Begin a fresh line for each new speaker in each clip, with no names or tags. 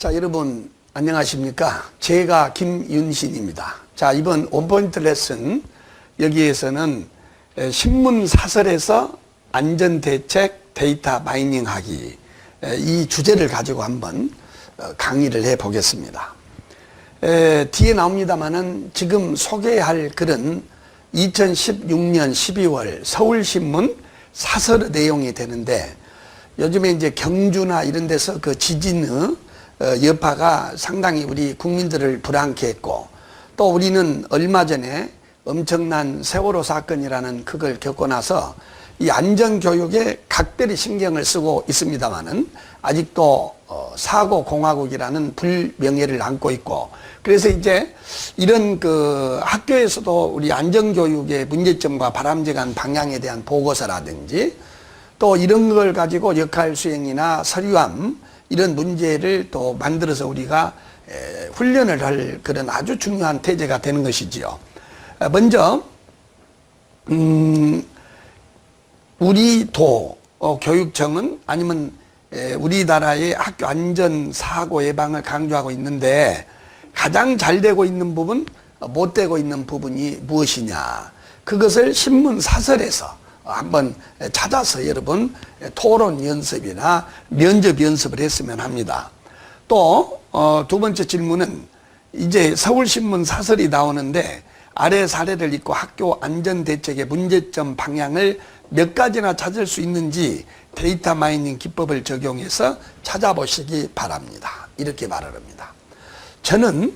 자, 여러분 안녕하십니까? 제가 김윤신입니다. 자, 이번 원포인트 레슨 여기에서는 신문 사설에서 안전대책 데이터 마이닝하기 이 주제를 가지고 한번 강의를 해 보겠습니다. 뒤에 나옵니다만은 지금 소개할 글은 2016년 12월 서울신문 사설 내용이 되는데, 요즘에 이제 경주나 이런 데서 그 지진의 여파가 상당히 우리 국민들을 불안케 했고, 또 우리는 얼마 전에 엄청난 세월호 사건이라는 그걸 겪고 나서 이 안전교육에 각별히 신경을 쓰고 있습니다만은 아직도 사고공화국이라는 불명예를 안고 있고, 그래서 이제 이런 그 학교에서도 우리 안전교육의 문제점과 바람직한 방향에 대한 보고서라든지 또 이런 걸 가지고 역할 수행이나 서류함 이런 문제를 또 만들어서 우리가 훈련을 할 그런 아주 중요한 태제가 되는 것이지요. 먼저 우리 도 교육청은 아니면 우리나라의 학교 안전 사고 예방을 강조하고 있는데, 가장 잘 되고 있는 부분, 못 되고 있는 부분이 무엇이냐, 그것을 신문 사설에서 한번 찾아서 여러분 토론 연습이나 면접 연습을 했으면 합니다. 또 두 번째 질문은, 이제 서울신문 사설이 나오는데 아래 사례를 읽고 학교 안전대책의 문제점 방향을 몇 가지나 찾을 수 있는지 데이터 마이닝 기법을 적용해서 찾아보시기 바랍니다. 이렇게 말을 합니다. 저는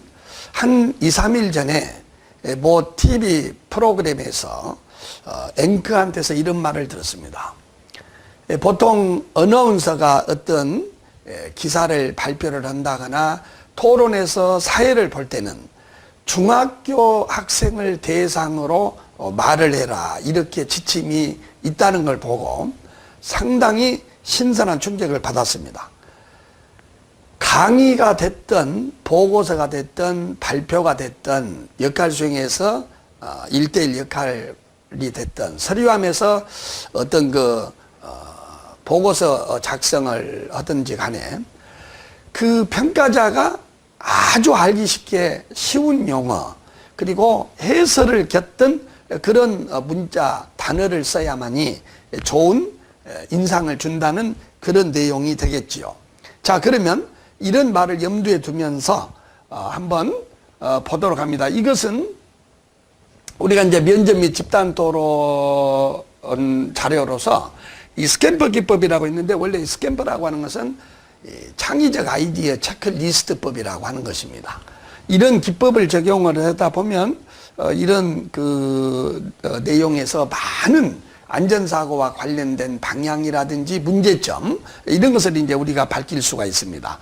한 2, 3일 전에 뭐 TV 프로그램에서 앵커한테서 이런 말을 들었습니다. 보통 어나운서가 어떤 기사를 발표를 한다거나 토론에서 사회를 볼 때는 중학교 학생을 대상으로 말을 해라, 이렇게 지침이 있다는 걸 보고 상당히 신선한 충격을 받았습니다. 강의가 됐든 보고서가 됐든 발표가 됐든 역할 수행에서 1:1 역할이 됐든 서류함에서 어떤 그 보고서 작성을 하든지 간에 그 평가자가 아주 알기 쉽게 쉬운 용어 그리고 해설을 곁든 그런 문자 단어를 써야만이 좋은 인상을 준다는 그런 내용이 되겠지요. 자, 그러면 이런 말을 염두에 두면서 한번 보도록 합니다. 이것은 우리가 이제 면접 및 집단 토론 자료로서 이 스탬퍼 기법이라고 있는데, 원래 이 스탬퍼라고 하는 것은 창의적 아이디어 체크리스트법이라고 하는 것입니다. 이런 기법을 적용을 하다 보면 이런 그 내용에서 많은 안전사고와 관련된 방향이라든지 문제점 이런 것을 이제 우리가 밝힐 수가 있습니다.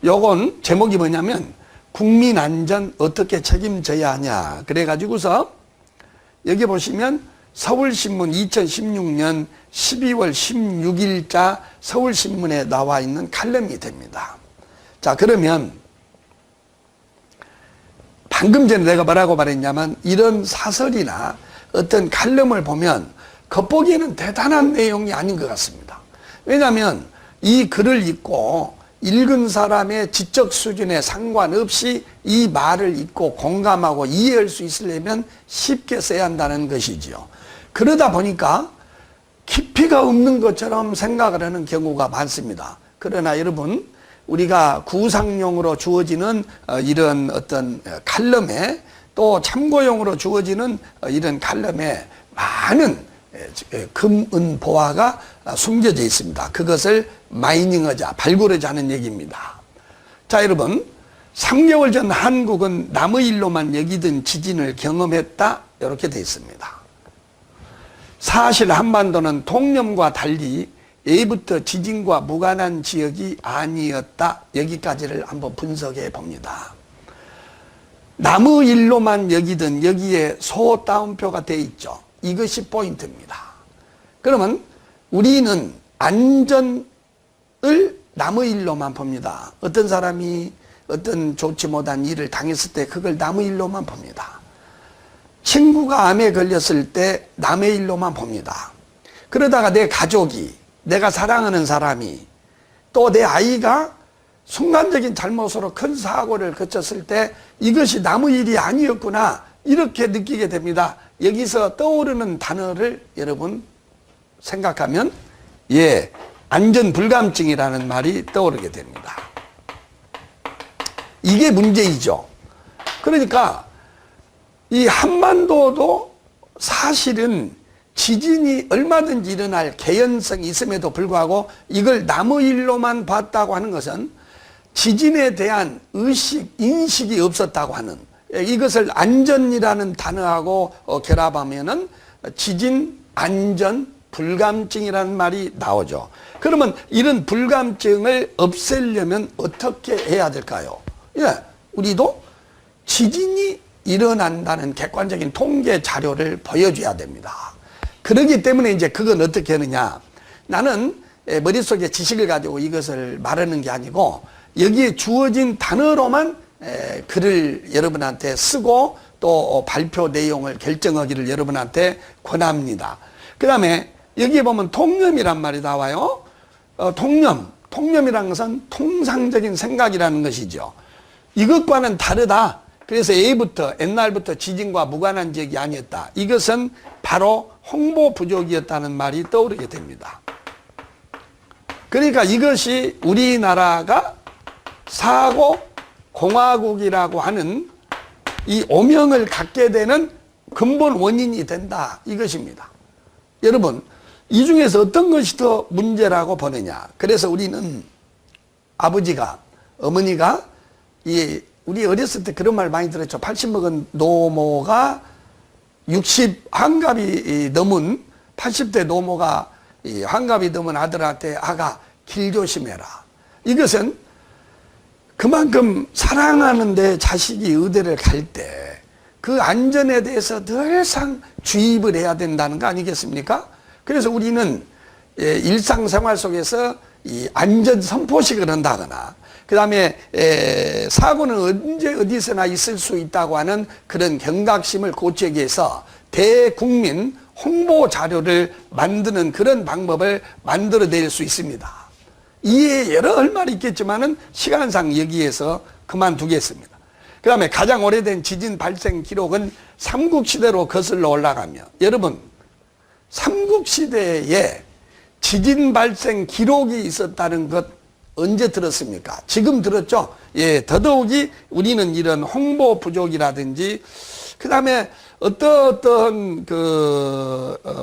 요건 제목이 뭐냐면 국민 안전 어떻게 책임져야 하냐. 그래가지고서 여기 보시면 서울신문 2016년 12월 16일자 서울신문에 나와 있는 칼럼이 됩니다. 자, 그러면 방금 전에 내가 뭐라고 말했냐면, 이런 사설이나 어떤 칼럼을 보면 겉보기에는 대단한 내용이 아닌 것 같습니다. 왜냐하면 이 글을 읽고 읽은 사람의 지적 수준에 상관없이 이 말을 읽고 공감하고 이해할 수 있으려면 쉽게 써야 한다는 것이지요. 그러다 보니까 깊이가 없는 것처럼 생각을 하는 경우가 많습니다. 그러나 여러분, 우리가 구상용으로 주어지는 이런 어떤 칼럼에, 또 참고용으로 주어지는 이런 칼럼에 많은 금은보화가 숨겨져 있습니다. 그것을 마이닝하자, 발굴하자 하는 얘기입니다. 자, 여러분, 3개월 전 한국은 남의 일로만 여기던 지진을 경험했다, 이렇게 되어 있습니다. 사실 한반도는 통념과 달리 예부터 지진과 무관한 지역이 아니었다, 여기까지를 한번 분석해 봅니다. 남의 일로만 여기던, 여기에 소 따옴표가 되어 있죠. 이것이 포인트입니다. 그러면 우리는 안전을 남의 일로만 봅니다. 어떤 사람이 어떤 좋지 못한 일을 당했을 때 그걸 남의 일로만 봅니다. 친구가 암에 걸렸을 때 남의 일로만 봅니다. 그러다가 내 가족이, 내가 사랑하는 사람이, 또 내 아이가 순간적인 잘못으로 큰 사고를 거쳤을 때 이것이 남의 일이 아니었구나 이렇게 느끼게 됩니다. 여기서 떠오르는 단어를 여러분 생각하면 안전불감증이라는 말이 떠오르게 됩니다. 이게 문제이죠. 그러니까 이 한반도도 사실은 지진이 얼마든지 일어날 개연성이 있음에도 불구하고 이걸 남의 일로만 봤다고 하는 것은 지진에 대한 인식이 없었다고 하는, 이것을 안전이라는 단어하고 결합하면은 지진 안전 불감증이라는 말이 나오죠. 그러면 이런 불감증을 없애려면 어떻게 해야 될까요? 우리도 지진이 일어난다는 객관적인 통계 자료를 보여줘야 됩니다. 그렇기 때문에 이제 그건 어떻게 하느냐. 나는 머릿속에 지식을 가지고 이것을 말하는 게 아니고 여기에 주어진 단어로만 글을 여러분한테 쓰고 또 발표 내용을 결정하기를 여러분한테 권합니다. 그 다음에 여기에 보면 통념이란 말이 나와요. 통념이라는 것은 통상적인 생각이라는 것이죠. 이것과는 다르다. 그래서 옛날부터 지진과 무관한 지역이 아니었다. 이것은 바로 홍보 부족이었다는 말이 떠오르게 됩니다. 그러니까 이것이 우리나라가 사고 공화국이라고 하는 이 오명을 갖게 되는 근본 원인이 된다. 이것입니다. 여러분, 이 중에서 어떤 것이 더 문제라고 보느냐. 그래서 우리는 아버지가, 어머니가 우리 어렸을 때 그런 말 많이 들었죠. 80 먹은 노모가 60 환갑이 넘은 80대 노모가 환갑이 넘은 아들한테 아가 길 조심해라. 이것은 그만큼 사랑하는데 자식이 의대를 갈 때 그 안전에 대해서 늘상 주입을 해야 된다는 거 아니겠습니까? 그래서 우리는 일상생활 속에서 이 안전 선포식을 한다거나 그 다음에 사고는 언제 어디서나 있을 수 있다고 하는 그런 경각심을 고치기 위해서 대국민 홍보 자료를 만드는 그런 방법을 만들어낼 수 있습니다. 이에 여러 할 말이 있겠지만은 시간상 여기에서 그만두겠습니다. 그 다음에 가장 오래된 지진 발생 기록은 삼국시대로 거슬러 올라가며, 여러분 삼국시대에 지진 발생 기록이 있었다는 것 언제 들었습니까? 지금 들었죠? 더더욱이 우리는 이런 홍보 부족이라든지, 그 다음에 어떤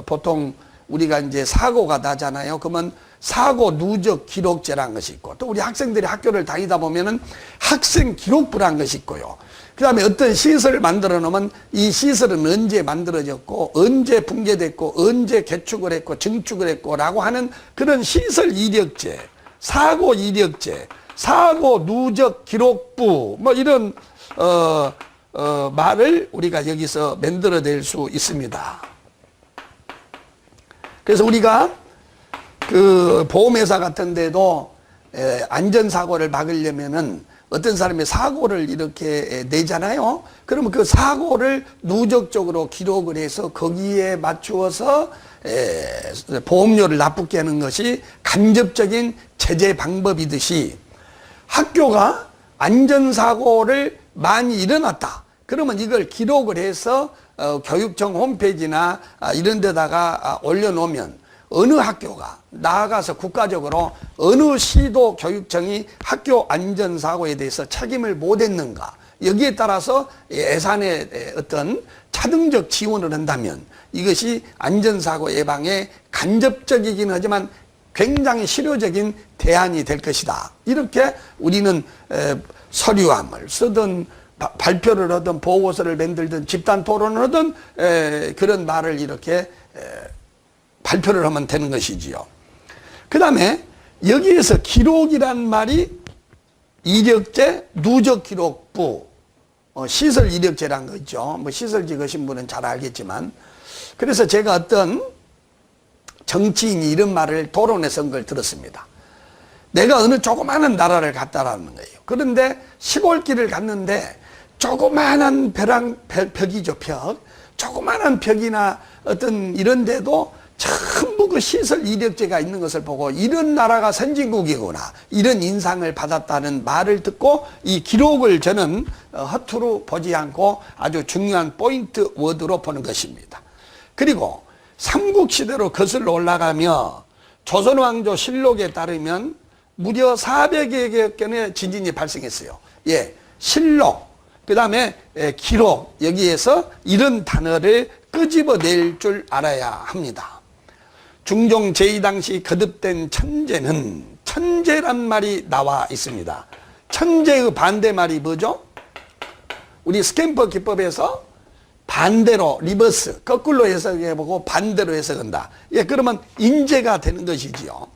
보통 우리가 이제 사고가 나잖아요. 그러면 사고 누적 기록제라는 것이 있고, 또 우리 학생들이 학교를 다니다 보면은 학생 기록부라는 것이 있고요. 그 다음에 어떤 시설을 만들어 놓으면 이 시설은 언제 만들어졌고, 언제 붕괴됐고, 언제 개축을 했고, 증축을 했고, 라고 하는 그런 시설 이력제, 사고 이력제, 사고 누적 기록부, 뭐 이런, 말을 우리가 여기서 만들어낼 수 있습니다. 그래서 우리가 그 보험회사 같은 데도 안전사고를 막으려면은 어떤 사람이 사고를 이렇게 내잖아요. 그러면 그 사고를 누적적으로 기록을 해서 거기에 맞추어서 보험료를 납부게 하는 것이 간접적인 제재 방법이듯이, 학교가 안전사고를 많이 일어났다. 그러면 이걸 기록을 해서 교육청 홈페이지나 이런 데다가 올려놓으면 어느 학교가 나아가서 국가적으로 어느 시도 교육청이 학교 안전사고에 대해서 책임을 못했는가, 여기에 따라서 예산의 어떤 차등적 지원을 한다면 이것이 안전사고 예방에 간접적이긴 하지만 굉장히 실효적인 대안이 될 것이다. 이렇게 우리는 서류함을 쓰든 발표를 하든 보고서를 만들든 집단 토론을 하든 그런 말을 이렇게 발표를 하면 되는 것이지요. 그 다음에 여기에서 기록이란 말이 이력제, 누적기록부, 시설 이력제란 거 있죠. 뭐 시설 지으신 분은 잘 알겠지만, 그래서 제가 어떤 정치인이 이런 말을 토론에서 한 걸 들었습니다. 내가 어느 조그마한 나라를 갔다라는 거예요. 그런데 시골길을 갔는데 조그마한 벽이죠, 벽. 조그마한 벽이나 어떤 이런 데도 전부 그 시설 이력제가 있는 것을 보고 이런 나라가 선진국이구나, 이런 인상을 받았다는 말을 듣고 이 기록을 저는 허투루 보지 않고 아주 중요한 포인트 워드로 보는 것입니다. 그리고 삼국시대로 거슬러 올라가며 조선왕조 실록에 따르면 무려 400여 건의 지진이 발생했어요. 예, 실록, 그 다음에 기록, 여기에서 이런 단어를 끄집어낼 줄 알아야 합니다. 중종 제2당시 거듭된 천재는 천재란 말이 나와 있습니다. 천재의 반대말이 뭐죠? 우리 스탬퍼 기법에서 반대로, 리버스, 거꾸로 해석해보고 반대로 해석한다. 예, 그러면 인재가 되는 것이지요.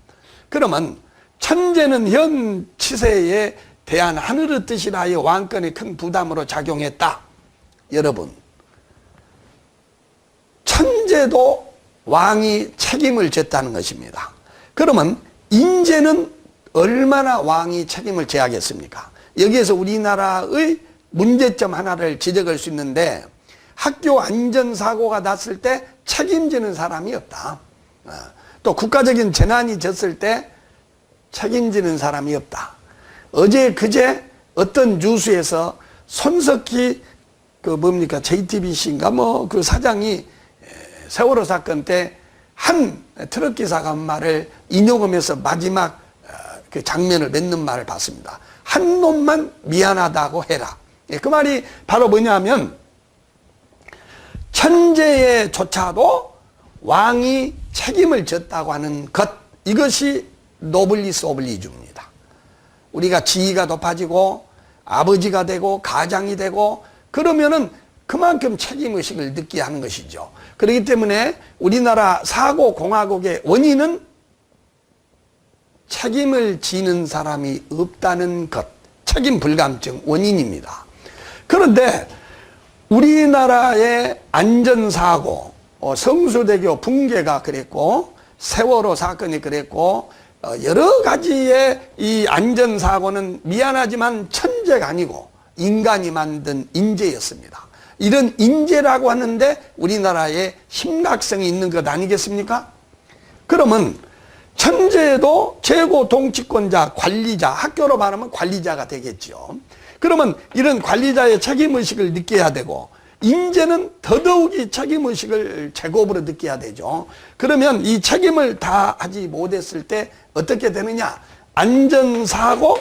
그러면 천재는 현 치세에 대한 하늘의 뜻이라 하여 왕권의 큰 부담으로 작용했다. 여러분, 천재도 왕이 책임을 졌다는 것입니다. 그러면 인재는 얼마나 왕이 책임을 져야 하겠습니까? 여기에서 우리나라의 문제점 하나를 지적할 수 있는데, 학교 안전사고가 났을 때 책임지는 사람이 없다. 또 국가적인 재난이 졌을 때 책임지는 사람이 없다. 어제 그제 어떤 뉴스에서 손석희 JTBC인가 그 사장이 세월호 사건 때 한 트럭 기사가 한 말을 인용하면서 마지막 그 장면을 맺는 말을 봤습니다. 한 놈만 미안하다고 해라. 그 말이 바로 뭐냐면, 천재에조차도 왕이 책임을 졌다고 하는 것, 이것이 노블리스 오블리주입니다. 우리가 지위가 높아지고 아버지가 되고 가장이 되고 그러면은 그만큼 책임의식을 느끼게 하는 것이죠. 그렇기 때문에 우리나라 사고공화국의 원인은 책임을 지는 사람이 없다는 것, 책임 불감증 원인입니다. 그런데 우리나라의 안전사고, 성수대교 붕괴가 그랬고 세월호 사건이 그랬고 여러 가지의 이 안전사고는 미안하지만 천재가 아니고 인간이 만든 인재였습니다. 이런 인재라고 하는데 우리나라에 심각성이 있는 것 아니겠습니까? 그러면 천재도 최고 통치권자, 관리자, 학교로 말하면 관리자가 되겠죠. 그러면 이런 관리자의 책임의식을 느껴야 되고, 인재는 더더욱이 책임의식을 제곱으로 느껴야 되죠. 그러면 이 책임을 다 하지 못했을 때 어떻게 되느냐? 안전사고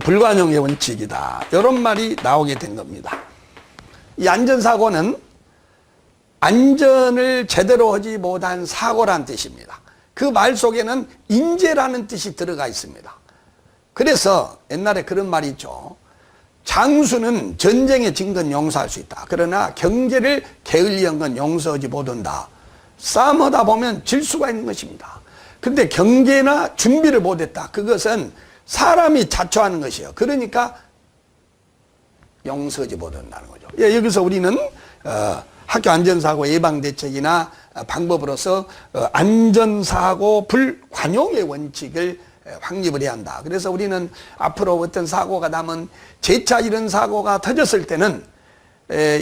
불관용의 원칙이다. 이런 말이 나오게 된 겁니다. 이 안전사고는 안전을 제대로 하지 못한 사고란 뜻입니다. 그 말 속에는 인재라는 뜻이 들어가 있습니다. 그래서 옛날에 그런 말이 있죠. 장수는 전쟁에 진 건 용서할 수 있다. 그러나 경제를 게을리한 건 용서하지 못한다. 싸움하다 보면 질 수가 있는 것입니다. 근데 경계나 준비를 못했다. 그것은 사람이 자초하는 것이에요. 그러니까 용서하지 못한다는 거죠. 예, 여기서 우리는 학교 안전사고 예방대책이나 방법으로서 안전사고 불관용의 원칙을 확립을 해야 한다. 그래서 우리는 앞으로 어떤 사고가 나면 재차 이런 사고가 터졌을 때는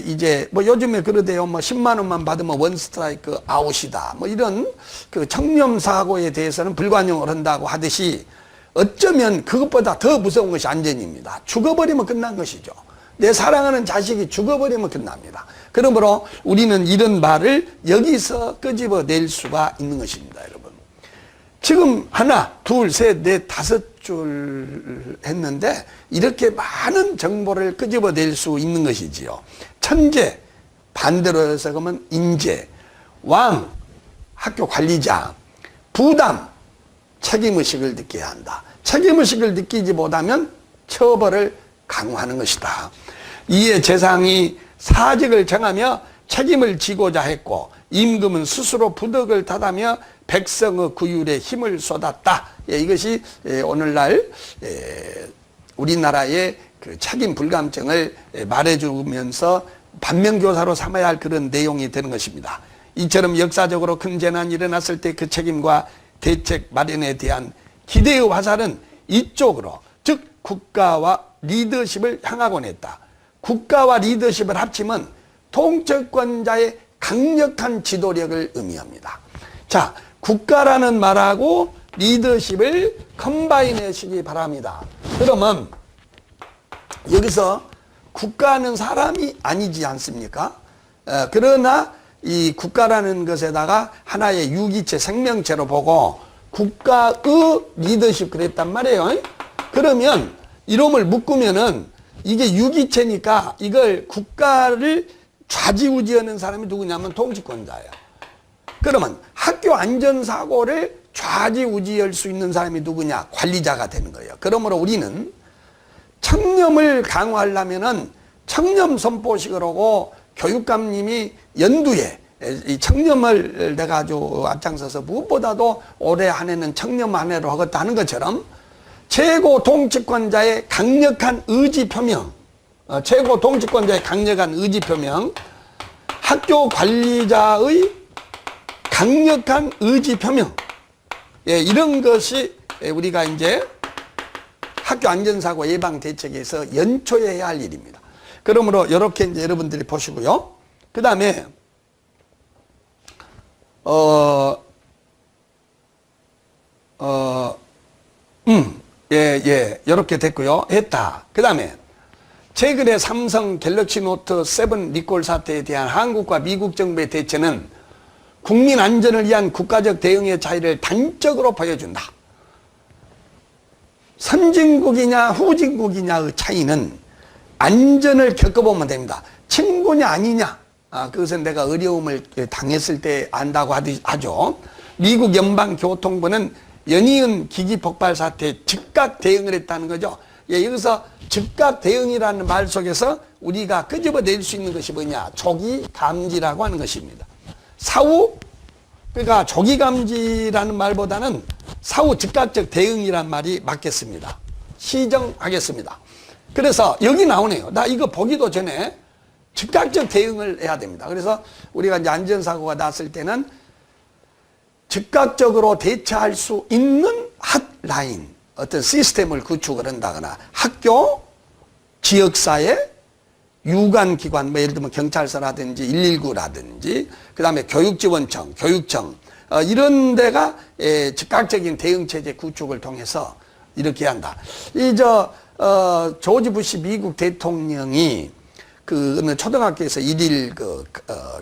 이제 요즘에 그러대요. 10만 원만 받으면 원 스트라이크 아웃이다. 이런 그 청렴 사고에 대해서는 불관용을 한다고 하듯이, 어쩌면 그것보다 더 무서운 것이 안전입니다. 죽어버리면 끝난 것이죠. 내 사랑하는 자식이 죽어버리면 끝납니다. 그러므로 우리는 이런 말을 여기서 끄집어낼 수가 있는 것입니다, 여러분. 지금 하나, 둘, 셋, 넷, 5줄 했는데 이렇게 많은 정보를 끄집어낼 수 있는 것이지요. 천재, 반대로 해서 그러면 인재, 왕, 학교 관리자, 부담, 책임의식을 느껴야 한다. 책임의식을 느끼지 못하면 처벌을 강화하는 것이다. 이에 재상이 사직을 정하며 책임을 지고자 했고, 임금은 스스로 부덕을 탓하며 백성의 구휼에 힘을 쏟았다. 이것이 오늘날 우리나라의 그 책임 불감증을 말해주면서 반면교사로 삼아야 할 그런 내용이 되는 것입니다. 이처럼 역사적으로 큰 재난이 일어났을 때 그 책임과 대책 마련에 대한 기대의 화살은 이쪽으로, 즉 국가와 리더십을 향하곤 했다. 국가와 리더십을 합치면 통치권자의 강력한 지도력을 의미합니다. 자, 국가라는 말하고 리더십을 컴바인해 하시기 바랍니다. 그러면 여기서 국가는 사람이 아니지 않습니까? 그러나 이 국가라는 것에다가 하나의 유기체, 생명체로 보고 국가의 리더십 그랬단 말이에요. 그러면 이름을 묶으면은 이게 유기체니까 이걸 국가를 좌지우지하는 사람이 누구냐면 통치권자예요. 그러면 학교 안전사고를 좌지우지할 수 있는 사람이 누구냐? 관리자가 되는 거예요. 그러므로 우리는 청렴을 강화하려면은 청렴 선포식을 하고 교육감님이 연두에 이 청렴을 내가 아주 앞장서서 무엇보다도 올해 한 해는 청렴 한 해로 하겠다 하는 것처럼 최고 통치권자의 강력한 의지 표명, 최고 통치권자의 강력한 의지 표명, 학교 관리자의 강력한 의지 표명, 예, 이런 것이 우리가 이제 학교 안전사고 예방 대책에서 연초에 해야 할 일입니다. 그러므로 이렇게 이제 여러분들이 보시고요. 그 다음에 이렇게 됐고요. 했다. 그 다음에 최근에 삼성 갤럭시 노트 7 리콜 사태에 대한 한국과 미국 정부의 대처는 국민 안전을 위한 국가적 대응의 차이를 단적으로 보여준다. 선진국이냐 후진국이냐의 차이는 안전을 겪어보면 됩니다. 친구냐 아니냐, 그것은 내가 어려움을 당했을 때 안다고 하죠. 미국 연방교통부는 연이은 기기 폭발 사태에 즉각 대응을 했다는 거죠. 예, 여기서 즉각 대응이라는 말 속에서 우리가 끄집어낼 수 있는 것이 뭐냐? 조기 감지라고 하는 것입니다. 사후, 그러니까 조기 감지라는 말보다는 사후 즉각적 대응이란 말이 맞겠습니다. 시정하겠습니다. 그래서 여기 나오네요. 나 이거 보기도 전에 즉각적 대응을 해야 됩니다. 그래서 우리가 이제 안전사고가 났을 때는 즉각적으로 대처할 수 있는 핫라인, 어떤 시스템을 구축을 한다거나 학교, 지역사회, 유관기관, 뭐 예를 들면 경찰서라든지 119라든지 그 다음에 교육지원청, 교육청, 이런 데가 즉각적인 대응체제 구축을 통해서 이렇게 한다. 조지 부시 미국 대통령이 그 어느 초등학교에서 일일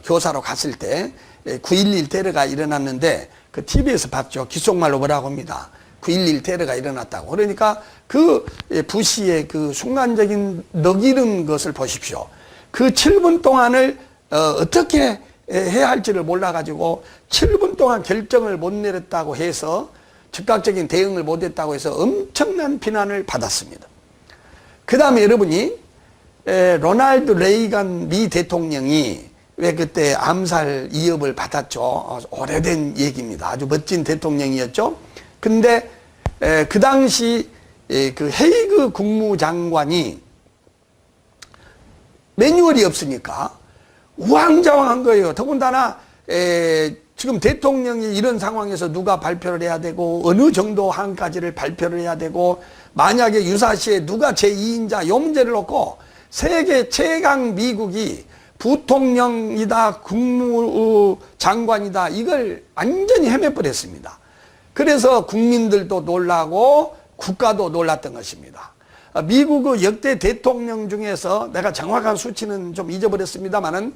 교사로 갔을 때 9.11 테러가 일어났는데 그 TV에서 봤죠. 귓속말로 뭐라고 합니다. 9.11 테러가 일어났다고. 그러니까 그 부시의 그 순간적인 넋이른 것을 보십시오. 그 7분 동안을 어떻게 해야 할지를 몰라가지고 7분 동안 결정을 못 내렸다고 해서 즉각적인 대응을 못했다고 해서 엄청난 비난을 받았습니다. 그 다음에 여러분이 로널드 레이건 미 대통령이 왜 그때 암살 위협을 받았죠. 오래된 얘기입니다. 아주 멋진 대통령이었죠. 근데 그 당시 그 헤이그 국무장관이 매뉴얼이 없으니까 우왕좌왕한 거예요. 더군다나 지금 대통령이 이런 상황에서 누가 발표를 해야 되고 어느 정도 한까지를 발표를 해야 되고 만약에 유사시에 누가 제2인자 요 문제를 놓고 세계 최강 미국이 부통령이다 국무장관이다 이걸 완전히 헤매버렸습니다. 그래서 국민들도 놀라고 국가도 놀랐던 것입니다. 미국의 역대 대통령 중에서 내가 정확한 수치는 좀 잊어버렸습니다만은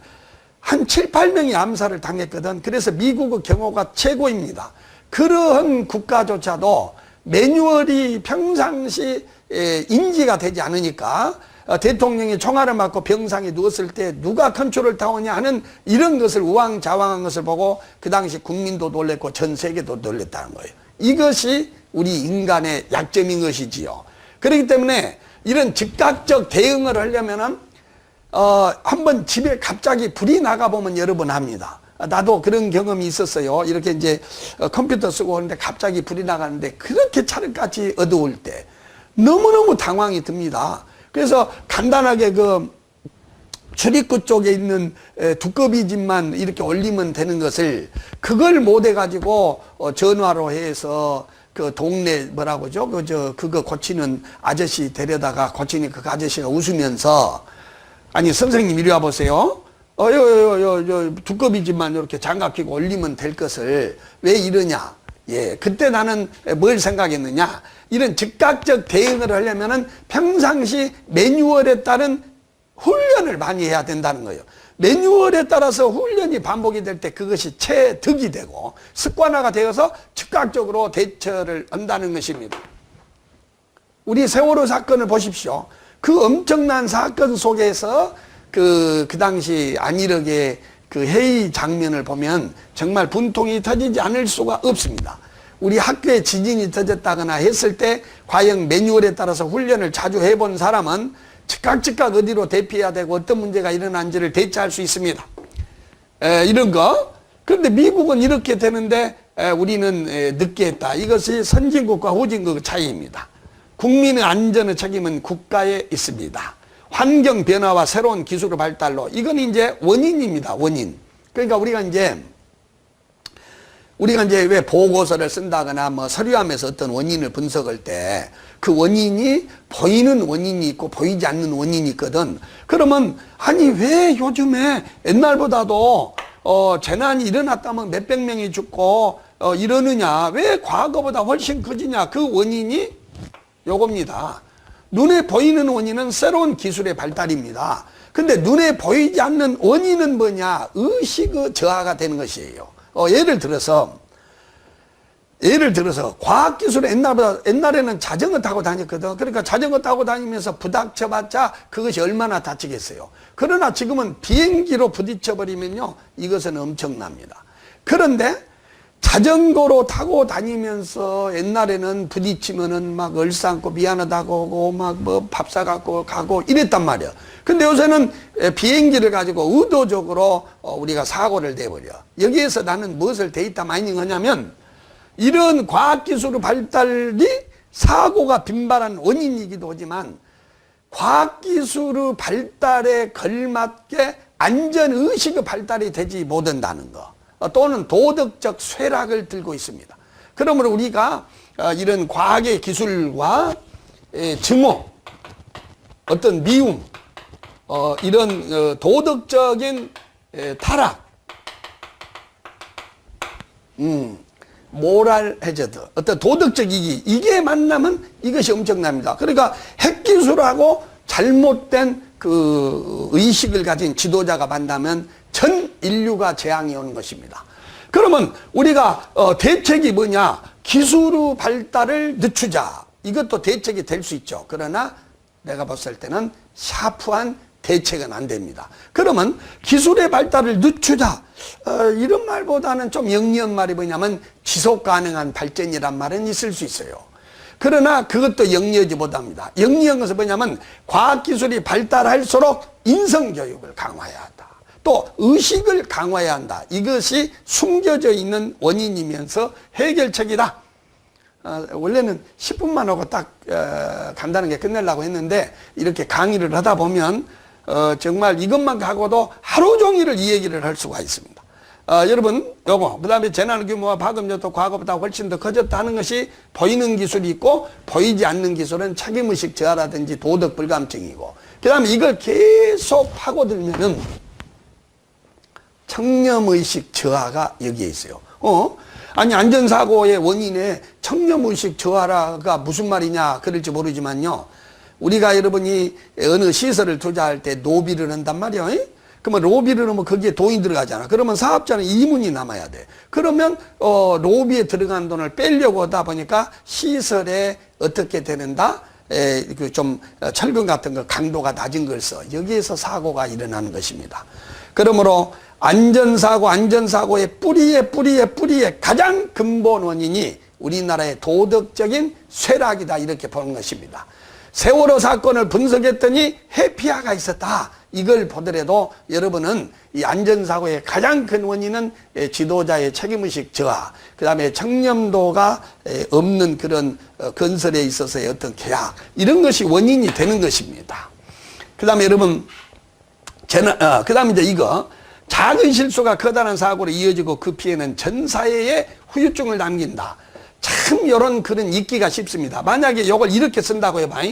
한 7, 8명이 암살을 당했거든. 그래서 미국의 경호가 최고입니다. 그러한 국가조차도 매뉴얼이 평상시 인지가 되지 않으니까 대통령이 총알을 맞고 병상에 누웠을 때 누가 컨트롤 타워냐 하는 이런 것을 우왕좌왕한 것을 보고 그 당시 국민도 놀랬고 전 세계도 놀랬다는 거예요. 이것이 우리 인간의 약점인 것이지요. 그렇기 때문에 이런 즉각적 대응을 하려면은 한번 집에 갑자기 불이 나가보면 여러 번 합니다. 나도 그런 경험이 있었어요. 이렇게 이제 컴퓨터 쓰고 하는데 갑자기 불이 나가는데 그렇게 찰흙같이 어두울 때 너무너무 당황이 듭니다. 그래서 간단하게 그 출입구 쪽에 있는 두꺼비 집만 이렇게 올리면 되는 것을 그걸 못 해가지고 전화로 해서 그 동네 뭐라고죠? 그거 고치는 아저씨 데려다가 고치니까 그 아저씨가 웃으면서 아니 선생님 이리 와보세요. 두꺼비지만 이렇게 장갑 끼고 올리면 될 것을 왜 이러냐. 예, 그때 나는 뭘 생각했느냐. 이런 즉각적 대응을 하려면은 평상시 매뉴얼에 따른 훈련을 많이 해야 된다는 거예요. 매뉴얼에 따라서 훈련이 반복이 될 때 그것이 체득이 되고 습관화가 되어서 즉각적으로 대처를 한다는 것입니다. 우리 세월호 사건을 보십시오. 그 엄청난 사건 속에서 그 당시 안일하게 그 회의 장면을 보면 정말 분통이 터지지 않을 수가 없습니다. 우리 학교에 지진이 터졌다거나 했을 때 과연 매뉴얼에 따라서 훈련을 자주 해본 사람은 즉각 어디로 대피해야 되고 어떤 문제가 일어난지를 대처할 수 있습니다. 이런 거. 그런데 미국은 이렇게 되는데 우리는 늦게 했다. 이것이 선진국과 후진국의 차이입니다. 국민의 안전의 책임은 국가에 있습니다. 환경 변화와 새로운 기술의 발달로 이건 이제 원인입니다. 원인. 그러니까 우리가 이제 왜 보고서를 쓴다거나 뭐 서류하면서 어떤 원인을 분석할 때 그 원인이 보이는 원인이 있고 보이지 않는 원인이 있거든. 그러면 아니 왜 요즘에 옛날보다도 재난이 일어났다면 몇백 명이 죽고 이러느냐. 왜 과거보다 훨씬 커지냐. 그 원인이 요겁니다. 눈에 보이는 원인은 새로운 기술의 발달입니다. 근데 눈에 보이지 않는 원인은 뭐냐? 의식의 저하가 되는 것이에요. 예를 들어서 과학기술은 옛날에는 자전거 타고 다녔거든. 그러니까 자전거 타고 다니면서 부닥쳐봤자 그것이 얼마나 다치겠어요. 그러나 지금은 비행기로 부딪혀버리면요, 이것은 엄청납니다. 그런데 자전거로 타고 다니면서 옛날에는 부딪히면은 막 얼싸안고 미안하다고 하고 막 뭐 밥 사갖고 가고 이랬단 말이야. 근데 요새는 비행기를 가지고 의도적으로 우리가 사고를 내버려. 여기에서 나는 무엇을 데이터 마이닝 하냐면 이런 과학기술의 발달이 사고가 빈발한 원인이기도 하지만 과학기술의 발달에 걸맞게 안전의식의 발달이 되지 못한다는 거. 또는 도덕적 쇠락을 들고 있습니다. 그러므로 우리가 이런 과학의 기술과 증오, 어떤 미움, 이런 도덕적인 타락, 모랄 해저드, 어떤 도덕적 이기, 이게 만나면 이것이 엄청납니다. 그러니까 핵기술하고 잘못된 그 의식을 가진 지도자가 만나면 전 인류가 재앙이 오는 것입니다. 그러면 우리가 대책이 뭐냐? 기술의 발달을 늦추자. 이것도 대책이 될 수 있죠. 그러나 내가 봤을 때는 샤프한 대책은 안 됩니다. 그러면 기술의 발달을 늦추자. 이런 말보다는 좀 영리한 말이 뭐냐면 지속 가능한 발전이란 말은 있을 수 있어요. 그러나 그것도 영리하지 못합니다. 영리한 것은 뭐냐면 과학기술이 발달할수록 인성교육을 강화해야 한다. 또 의식을 강화해야 한다. 이것이 숨겨져 있는 원인이면서 해결책이다. 원래는 10분만 하고 딱 간단하게 끝내려고 했는데 이렇게 강의를 하다 보면 정말 이것만 가고도 하루 종일을 이 얘기를 할 수가 있습니다. 여러분 요거 그 다음에 재난 규모와 파급력도 과거보다 훨씬 더 커졌다는 것이 보이는 기술이 있고 보이지 않는 기술은 책임의식 저하라든지 도덕 불감증이고 그 다음에 이걸 계속 파고들면은 청렴의식 저하가 여기에 있어요. 아니 안전사고의 원인에 청렴의식 저하가 무슨 말이냐 그럴지 모르지만요. 우리가 여러분이 어느 시설을 투자할 때 노비를 한단 말이에요. 그러면 로비를 하면 거기에 돈이 들어가잖아. 그러면 사업자는 이문이 남아야 돼. 그러면 로비에 들어간 돈을 빼려고 하다 보니까 시설에 어떻게 되는다? 좀 철근 같은 거 강도가 낮은 걸 써. 여기에서 사고가 일어나는 것입니다. 그러므로 안전사고의 뿌리에 가장 근본 원인이 우리나라의 도덕적인 쇠락이다 이렇게 보는 것입니다. 세월호 사건을 분석했더니 회피아가 있었다. 이걸 보더라도 여러분은 이 안전사고의 가장 큰 원인은 지도자의 책임의식 저하, 그 다음에 청렴도가 없는 그런 건설에 있어서의 어떤 계약, 이런 것이 원인이 되는 것입니다. 그 다음에 여러분, 그 다음에 이제 이거, 작은 실수가 커다란 사고로 이어지고 그 피해는 전 사회에 후유증을 남긴다. 참 이런 글은 읽기가 쉽습니다. 만약에 이걸 이렇게 쓴다고 해봐.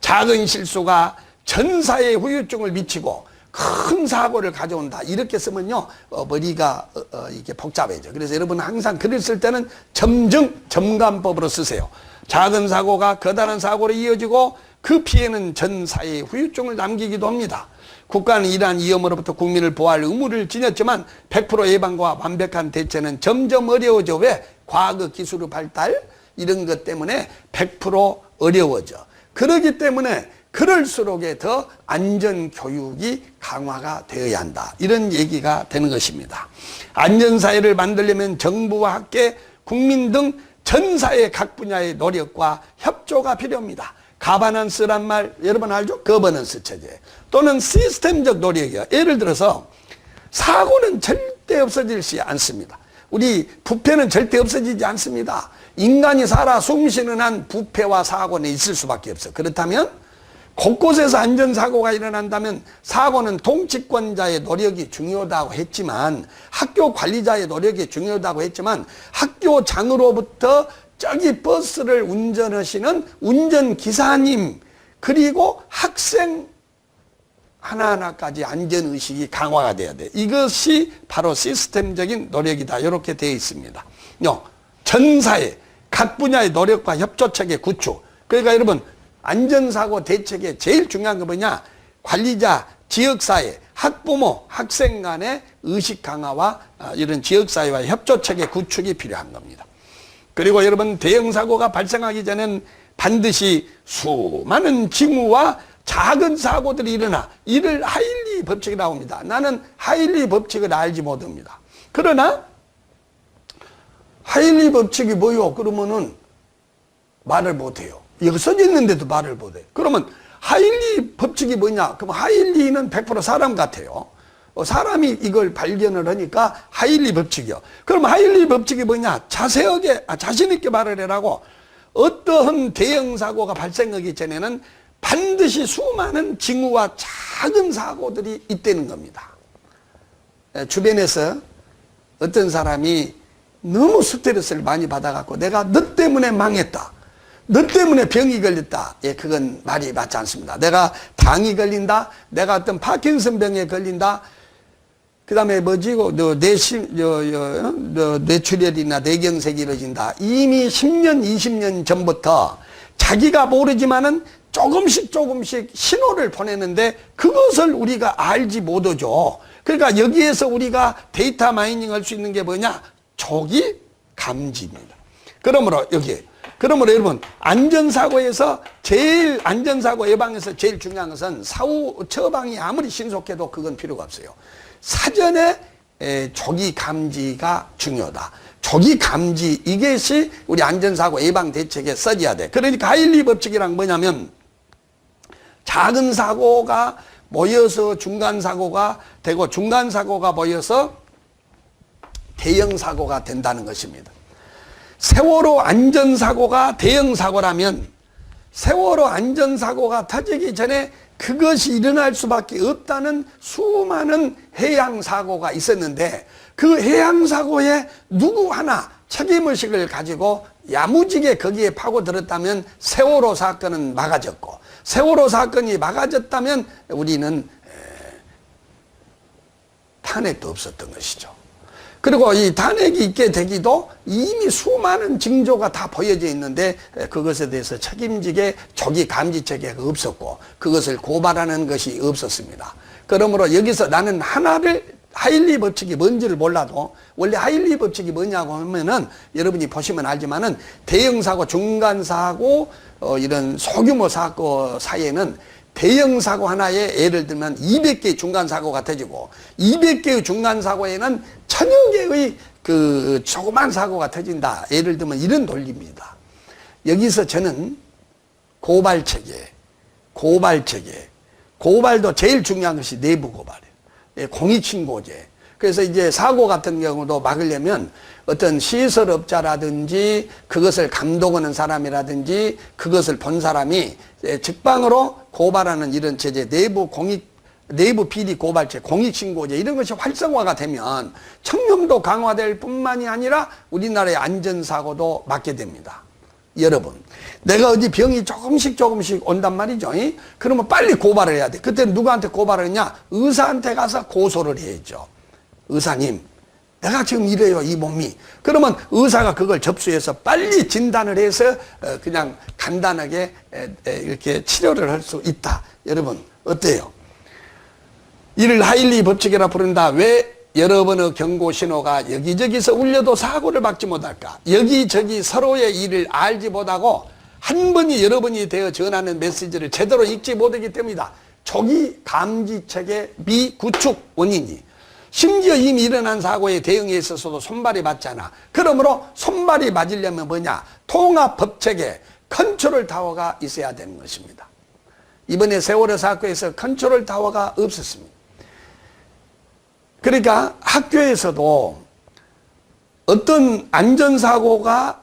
작은 실수가 전 사회에 후유증을 미치고 큰 사고를 가져온다. 이렇게 쓰면요, 머리가 이게 복잡해져. 그래서 여러분 항상 글을 쓸 때는 점감법으로 쓰세요. 작은 사고가 커다란 사고로 이어지고 그 피해는 전 사회에 후유증을 남기기도 합니다. 국가는 이러한 위험으로부터 국민을 보호할 의무를 지녔지만 100% 예방과 완벽한 대체는 점점 어려워져. 왜? 과학 기술의 발달 이런 것 때문에 100% 어려워져. 그러기 때문에 그럴수록에 더 안전교육이 강화가 되어야 한다. 이런 얘기가 되는 것입니다. 안전사회를 만들려면 정부와 학계, 국민 등 전 사회 각 분야의 노력과 협조가 필요합니다. 가버넌스란 말 여러분 알죠? 거버넌스 체제 또는 시스템적 노력이요. 예를 들어서 사고는 절대 없어지지 않습니다. 우리 부패는 절대 없어지지 않습니다. 인간이 살아 숨쉬는 한 부패와 사고는 있을 수밖에 없어. 그렇다면 곳곳에서 안전사고가 일어난다면 사고는 통치권자의 노력이 중요하다고 했지만 학교 관리자의 노력이 중요하다고 했지만 학교장으로부터 저기 버스를 운전하시는 운전기사님 그리고 학생 하나하나까지 안전의식이 강화가 돼야 돼. 이것이 바로 시스템적인 노력이다. 이렇게 되어 있습니다. 전 사회 각 분야의 노력과 협조체계 구축. 그러니까 여러분 안전사고 대책의 제일 중요한 건 뭐냐? 관리자, 지역사회, 학부모, 학생 간의 의식 강화와 이런 지역사회와의 협조체계 구축이 필요한 겁니다. 그리고 여러분 대형사고가 발생하기 전엔 반드시 수많은 징후와 작은 사고들이 일어나 이를 하일리 법칙이라고 합니다. 나는 하일리 법칙을 알지 못합니다. 그러나 하일리 법칙이 뭐요? 그러면은 말을 못해요. 여기 써져 있는데도 말을 못해. 그러면 하일리 법칙이 뭐냐? 그럼 하일리는 100% 사람 같아요. 사람이 이걸 발견을 하니까 하일리 법칙이요. 그럼 하일리 법칙이 뭐냐? 자세하게, 자신 있게 말을 해라고. 어떠한 대형 사고가 발생하기 전에는 반드시 수많은 징후와 작은 사고들이 있다는 겁니다. 주변에서 어떤 사람이 너무 스트레스를 많이 받아갖고 내가 너 때문에 망했다. 너 때문에 병이 걸렸다. 예, 그건 말이 맞지 않습니다. 내가 당이 걸린다. 내가 어떤 파킨슨 병에 걸린다. 그 다음에 뭐지, 뇌출혈이나 뇌경색이 이루어진다. 이미 10년, 20년 전부터 자기가 모르지만은 조금씩 신호를 보내는데 그것을 우리가 알지 못하죠. 그러니까 여기에서 우리가 데이터 마이닝 할 수 있는 게 뭐냐? 조기 감지입니다. 그러므로 여러분 안전사고에서 안전사고 예방에서 제일 중요한 것은 사후 처방이 아무리 신속해도 그건 필요가 없어요. 사전에 조기 감지가 중요하다. 조기 감지 이것이 우리 안전사고 예방 대책에 써져야 돼. 그러니까 하일리 법칙이란 뭐냐면 작은 사고가 모여서 중간사고가 되고 중간사고가 모여서 대형사고가 된다는 것입니다. 세월호 안전사고가 대형사고라면 세월호 안전사고가 터지기 전에 그것이 일어날 수밖에 없다는 수많은 해양사고가 있었는데 그 해양사고에 누구 하나 책임의식을 가지고 야무지게 거기에 파고들었다면 세월호 사건은 막아졌고 세월호 사건이 막아졌다면 우리는 탄핵도 없었던 것이죠. 그리고 이 탄핵이 있게 되기도 이미 수많은 징조가 다 보여져 있는데 그것에 대해서 책임지게 조기 감지 체계가 없었고 그것을 고발하는 것이 없었습니다. 그러므로 여기서 나는 하나를 하일리 법칙이 뭔지를 몰라도 원래 하일리 법칙이 뭐냐고 하면은 여러분이 보시면 알지만은 대형사고, 중간사고, 이런 소규모 사고 사이에는 대형사고 하나에 예를 들면 200개의 중간사고가 터지고 200개의 중간사고에는 1000여 개의 그 조그만 사고가 터진다. 예를 들면 이런 논리입니다. 여기서 저는 고발도 제일 중요한 것이 내부 고발이에요. 공익신고제. 그래서 이제 사고 같은 경우도 막으려면 어떤 시설업자라든지 그것을 감독하는 사람이라든지 그것을 본 사람이 직방으로 고발하는 이런 체제, 내부 비리 고발제, 공익신고제 이런 것이 활성화가 되면 청렴도 강화될 뿐만이 아니라 우리나라의 안전사고도 막게 됩니다. 여러분, 내가 어디 병이 조금씩 온단 말이죠. 그러면 빨리 고발을 해야 돼. 그때 누구한테 고발을 했냐? 의사한테 가서 고소를 해야죠. 의사님, 내가 지금 이래요, 이 몸이. 그러면 의사가 그걸 접수해서 빨리 진단을 해서 그냥 간단하게 이렇게 치료를 할 수 있다. 여러분, 어때요? 이를 하일리 법칙이라 부른다. 왜 여러 번의 경고 신호가 여기저기서 울려도 사고를 막지 못할까? 여기저기 서로의 일을 알지 못하고 한 번이 여러 번이 되어 전하는 메시지를 제대로 읽지 못하기 때문이다. 조기 감지책의 미구축 원인이. 심지어 이미 일어난 사고에 대응에 있어서도 손발이 맞잖아. 그러므로 손발이 맞으려면 뭐냐? 통합법칙에 컨트롤 타워가 있어야 되는 것입니다. 이번에 세월호 사건에서 컨트롤 타워가 없었습니다. 그러니까 학교에서도 어떤 안전사고가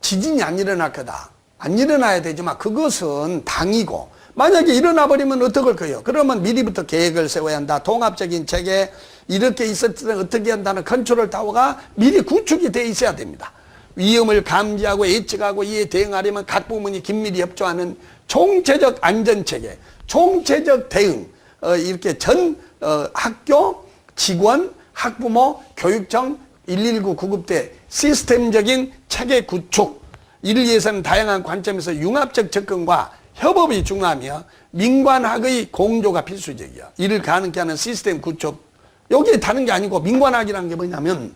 지진이 안 일어날 거다. 안 일어나야 되지만 그것은 당이고, 만약에 일어나 버리면 어떡할 거예요? 그러면 미리부터 계획을 세워야 한다. 통합적인 체계, 이렇게 있을 때 어떻게 한다는 컨트롤 타워가 미리 구축이 돼 있어야 됩니다. 위험을 감지하고 예측하고 이에 대응하려면 각 부문이 긴밀히 협조하는 총체적 안전체계, 총체적 대응, 이렇게 전 학교, 직원, 학부모, 교육청, 119 구급대 시스템적인 체계 구축, 이를 위해서는 다양한 관점에서 융합적 접근과 협업이 중요하며 민관학의 공조가 필수적이야. 이를 가능케 하는 시스템 구축. 여기에 다른 게 아니고, 민관학이라는 게 뭐냐면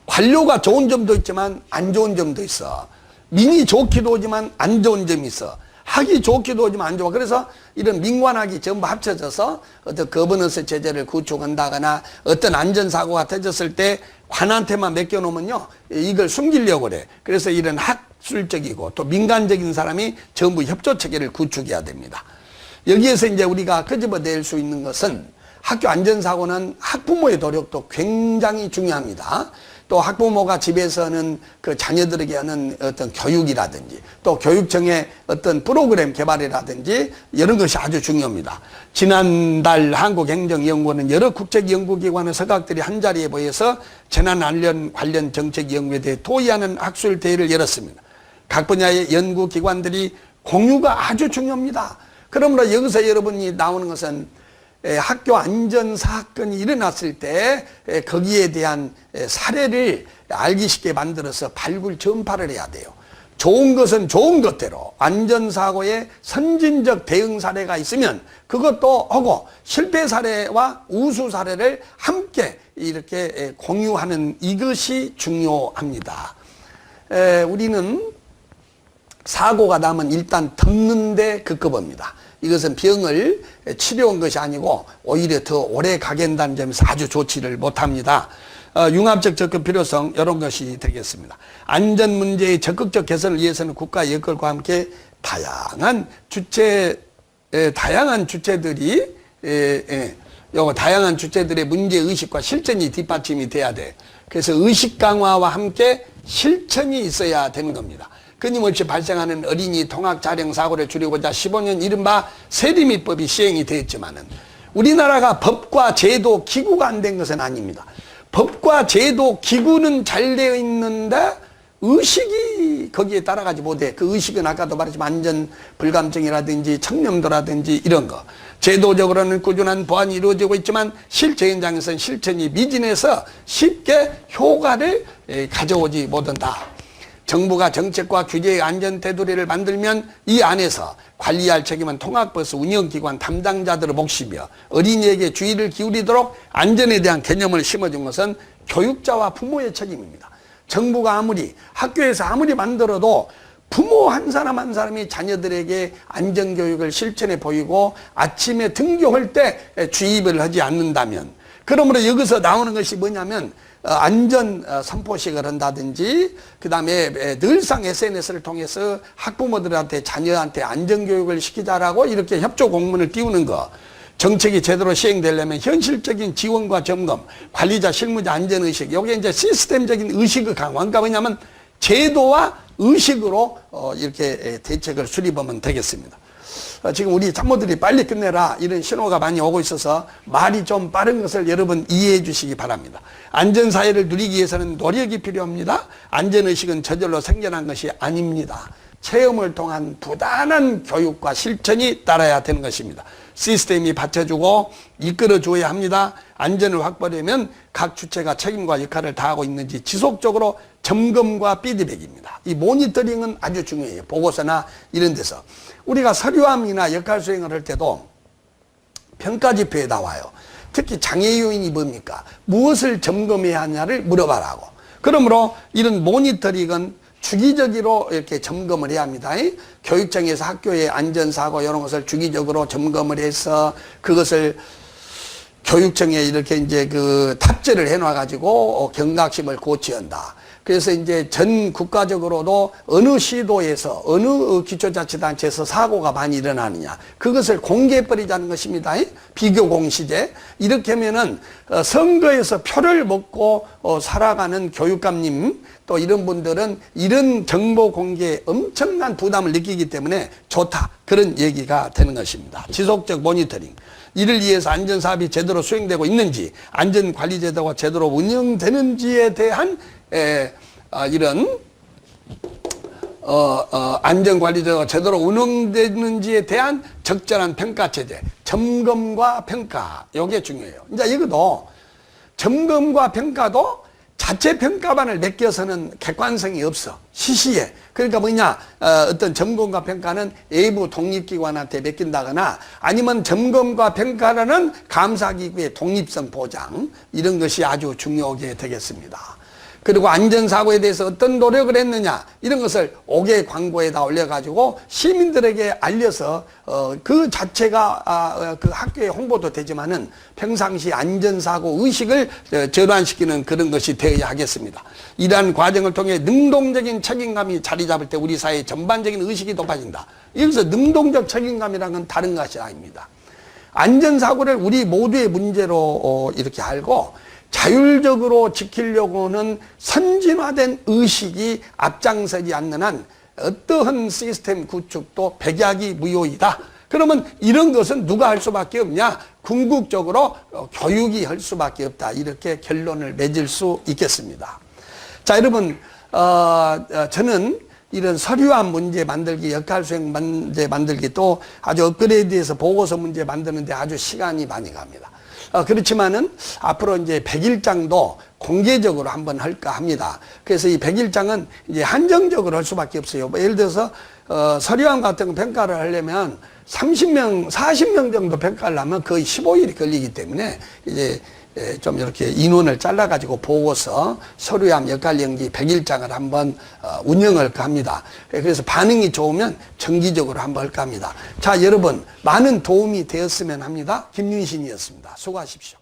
관료가 좋은 점도 있지만 안 좋은 점도 있어. 민이 좋기도 하지만 안 좋은 점이 있어. 학이 좋기도 하지만 안 좋아. 그래서 이런 민관학이 전부 합쳐져서 어떤 거버넌스 체제를 구축한다거나 어떤 안전사고가 터졌을 때 관한테만 맡겨놓으면요, 이걸 숨기려고 그래. 그래서 이런 학술적이고 또 민간적인 사람이 전부 협조체계를 구축해야 됩니다. 여기에서 이제 우리가 끄집어낼 수 있는 것은 학교 안전사고는 학부모의 노력도 굉장히 중요합니다. 또 학부모가 집에서는 그 자녀들에게 하는 어떤 교육이라든지 또 교육청의 어떤 프로그램 개발이라든지 이런 것이 아주 중요합니다. 지난달 한국행정연구원은 여러 국제연구기관의 서각들이 한자리에 모여서 재난 관련 정책 연구에 대해 토의하는 학술 대회를 열었습니다. 각 분야의 연구기관들이 공유가 아주 중요합니다. 그러므로 여기서 여러분이 나오는 것은 학교 안전 사건이 일어났을 때 거기에 대한 사례를 알기 쉽게 만들어서 발굴 전파를 해야 돼요. 좋은 것은 좋은 것대로 안전사고의 선진적 대응 사례가 있으면 그것도 하고, 실패 사례와 우수 사례를 함께 이렇게 공유하는 이것이 중요합니다. 우리는 사고가 나면 일단 덮는데 급급합니다. 이것은 병을 치료한 것이 아니고 오히려 더 오래 가게 한다는 점에서 아주 좋지를 못합니다. 융합적 접근 필요성, 이런 것이 되겠습니다. 안전 문제의 적극적 개선을 위해서는 국가 역할과 함께 다양한 주체들이 다양한 주체들의 문제 의식과 실천이 뒷받침이 돼야 돼. 그래서 의식 강화와 함께 실천이 있어야 되는 겁니다. 끊임없이 발생하는 어린이 통학 자령 사고를 줄이고자 15년 이른바 세리미법이 시행이 되었지만은 우리나라가 법과 제도 기구가 안 된 것은 아닙니다. 법과 제도 기구는 잘 되어 있는데 의식이 거기에 따라가지 못해. 그 의식은 아까도 말했지만 안전 불감증이라든지 청렴도라든지 이런 거, 제도적으로는 꾸준한 보완이 이루어지고 있지만 실제 현장에서는 실천이 미진해서 쉽게 효과를 가져오지 못한다. 정부가 정책과 규제의 안전 테두리를 만들면 이 안에서 관리할 책임은 통학버스 운영기관 담당자들의 몫이며, 어린이에게 주의를 기울이도록 안전에 대한 개념을 심어준 것은 교육자와 부모의 책임입니다. 정부가 아무리, 학교에서 아무리 만들어도 부모 한 사람 한 사람이 자녀들에게 안전교육을 실천해 보이고 아침에 등교할 때 주입을 하지 않는다면, 그러므로 여기서 나오는 것이 뭐냐면 안전 선포식을 한다든지, 그 다음에 늘상 SNS를 통해서 학부모들한테 자녀한테 안전교육을 시키자라고 이렇게 협조 공문을 띄우는 거. 정책이 제대로 시행되려면 현실적인 지원과 점검, 관리자 실무자 안전의식, 여기에 이제 시스템적인 의식의 강화. 그러니까 뭐냐면 제도와 의식으로 이렇게 대책을 수립하면 되겠습니다. 지금 우리 참모들이 빨리 끝내라 이런 신호가 많이 오고 있어서 말이 좀 빠른 것을 여러분 이해해 주시기 바랍니다. 안전사회를 누리기 위해서는 노력이 필요합니다. 안전의식은 저절로 생겨난 것이 아닙니다. 체험을 통한 부단한 교육과 실천이 따라야 되는 것입니다. 시스템이 받쳐주고 이끌어줘야 합니다. 안전을 확보하려면 각 주체가 책임과 역할을 다하고 있는지 지속적으로 점검과 피드백입니다. 이 모니터링은 아주 중요해요. 보고서나 이런 데서. 우리가 서류함이나 역할 수행을 할 때도 평가지표에 나와요. 특히 장애 요인이 뭡니까? 무엇을 점검해야 하냐를 물어봐라고. 그러므로 이런 모니터링은 주기적으로 이렇게 점검을 해야 합니다. 교육청에서 학교의 안전사고 이런 것을 주기적으로 점검을 해서 그것을 교육청에 이렇게 이제 그 탑재를 해놔가지고 경각심을 고취한다. 그래서 이제 전 국가적으로도 어느 시도에서 어느 기초자치단체에서 사고가 많이 일어나느냐 그것을 공개해버리자는 것입니다. 비교 공시제. 이렇게 하면은 선거에서 표를 먹고 살아가는 교육감님 또 이런 분들은 이런 정보 공개에 엄청난 부담을 느끼기 때문에 좋다. 그런 얘기가 되는 것입니다. 지속적 모니터링. 이를 위해서 안전사업이 제대로 수행되고 있는지, 안전관리제도가 제대로 운영되는지에 대한 이런 안전관리제도가 제대로 운영되는지에 대한 적절한 평가체제, 점검과 평가, 이게 중요해요. 이제 이것도 점검과 평가도 자체 평가만을 맡겨서는 객관성이 없어. 시시해. 그러니까 뭐냐, 어떤 점검과 평가는 외부 독립기관한테 맡긴다거나 아니면 점검과 평가라는 감사기구의 독립성 보장, 이런 것이 아주 중요하게 되겠습니다. 그리고 안전사고에 대해서 어떤 노력을 했느냐 이런 것을 5개 광고에다 올려가지고 시민들에게 알려서 그 자체가 그 학교에 홍보도 되지만은 평상시 안전사고 의식을 전환시키는 그런 것이 되어야 하겠습니다. 이러한 과정을 통해 능동적인 책임감이 자리 잡을 때 우리 사회의 전반적인 의식이 높아진다. 여기서 능동적 책임감이라는 건 다른 것이 아닙니다. 안전사고를 우리 모두의 문제로 이렇게 알고 자율적으로 지키려고는 선진화된 의식이 앞장서지 않는 한 어떠한 시스템 구축도 백약이 무효이다. 그러면 이런 것은 누가 할 수밖에 없냐? 궁극적으로 교육이 할 수밖에 없다. 이렇게 결론을 맺을 수 있겠습니다. 자, 여러분, 저는 이런 서류함 문제 만들기, 역할 수행 문제 만들기 또 아주 업그레이드해서 보고서 문제 만드는데 아주 시간이 많이 갑니다. 그렇지만은 앞으로 이제 100일장도 공개적으로 한번 할까 합니다. 그래서 이 100일장은 이제 한정적으로 할 수밖에 없어요. 뭐 예를 들어서 서류함 같은 거 평가를 하려면 30명, 40명 정도 평가를 하면 거의 15일이 걸리기 때문에 이제 좀 이렇게 인원을 잘라가지고 보고서 서류함 역할 연기 100일장을 한번 운영을 합니다. 그래서 반응이 좋으면 정기적으로 한번 할까 합니다. 자, 여러분 많은 도움이 되었으면 합니다. 김윤신이었습니다. 수고하십시오.